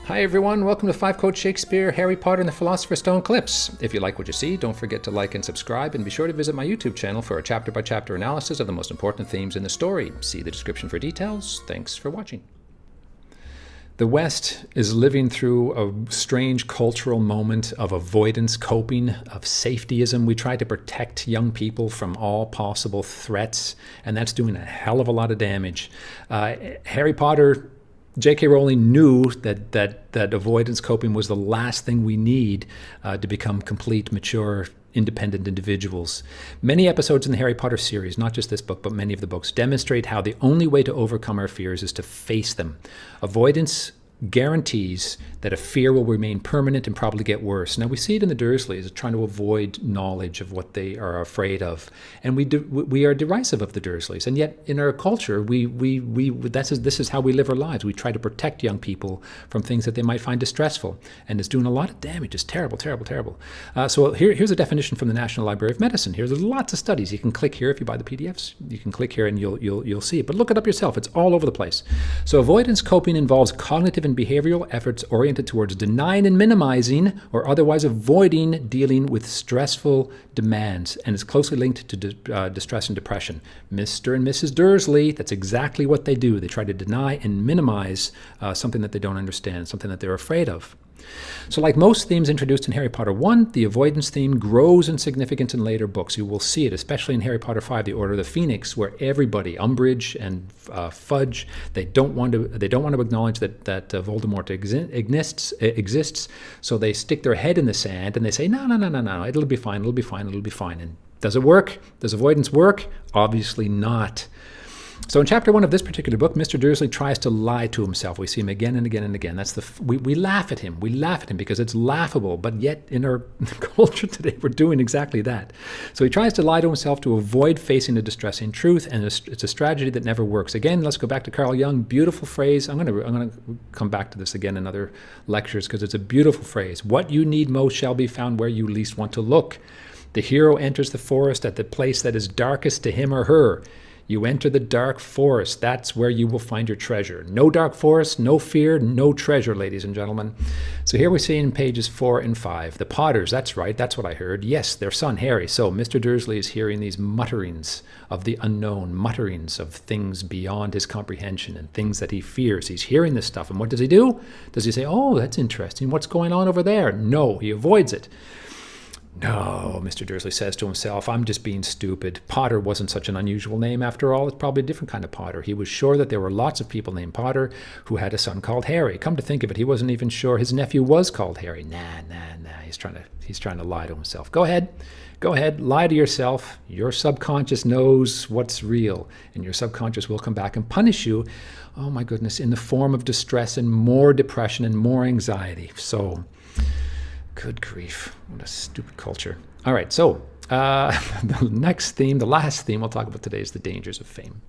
Hi everyone, welcome to 5 Quote Shakespeare, Harry Potter and the Philosopher's Stone clips. If you like what you see, don't forget to like and subscribe, and be sure to visit my YouTube channel for a chapter-by-chapter analysis of the most important themes in the story. See the description for details. Thanks for watching. The West is living through a strange cultural moment of avoidance coping, of safetyism. We try to protect young people from all possible threats, and that's doing a hell of a lot of damage. Harry Potter, J.K. Rowling knew that avoidance coping was the last thing we need to become complete, mature, independent individuals. Many episodes in the Harry Potter series, not just this book, but many of the books, demonstrate how the only way to overcome our fears is to face them. Avoidance guarantees that a fear will remain permanent and probably get worse. Now we see it in the Dursleys trying to avoid knowledge of what they are afraid of, and we are derisive of the Dursleys. And yet in our culture, this is how we live our lives. We try to protect young people from things that they might find distressful, and it's doing a lot of damage. It's terrible, terrible, terrible. So here's a definition from the National Library of Medicine. There's lots of studies. You can click here if you buy the PDFs. You can click here and you'll see it. But look it up yourself. It's all over the place. So avoidance coping involves cognitive and behavioral efforts oriented towards denying and minimizing or otherwise avoiding dealing with stressful demands, and is closely linked to distress and depression. Mr. and Mrs. Dursley, that's exactly what they do. They try to deny and minimize something that they don't understand, something that they're afraid of. So like most themes introduced in Harry Potter 1, the avoidance theme grows in significance in later books. You will see it, especially in Harry Potter 5, The Order of the Phoenix, where everybody, Umbridge and Fudge, they don't want to acknowledge that Voldemort exists, so they stick their head in the sand and they say, no, it'll be fine. And does it work? Does avoidance work? Obviously not. So in chapter 1 of this particular book, Mr. Dursley tries to lie to himself. We see him again and again and again. We laugh at him. We laugh at him because it's laughable, but yet in our culture today, we're doing exactly that. So he tries to lie to himself to avoid facing a distressing truth, and it's a strategy that never works. Again, let's go back to Carl Jung. Beautiful phrase. I'm going to come back to this again in other lectures because it's a beautiful phrase. What you need most shall be found where you least want to look. The hero enters the forest at the place that is darkest to him or her. You enter the dark forest. That's where you will find your treasure. No dark forest, no fear, no treasure, ladies and gentlemen. So here we see in pages 4 and 5. The Potters, that's right, that's what I heard. Yes, their son, Harry. So Mr. Dursley is hearing these mutterings of the unknown, mutterings of things beyond his comprehension and things that he fears. He's hearing this stuff. And what does he do? Does he say, oh, that's interesting. What's going on over there? No, he avoids it. No, Mr. Dursley says to himself, I'm just being stupid. Potter wasn't such an unusual name after all. It's probably a different kind of Potter. He was sure that there were lots of people named Potter who had a son called Harry. Come to think of it, he wasn't even sure his nephew was called Harry. Nah. He's trying to lie to himself. Go ahead, lie to yourself. Your subconscious knows what's real, and your subconscious will come back and punish you, oh my goodness, in the form of distress and more depression and more anxiety. So, good grief, what a stupid culture. All right, so the next theme, the last theme we'll talk about today is the dangers of fame.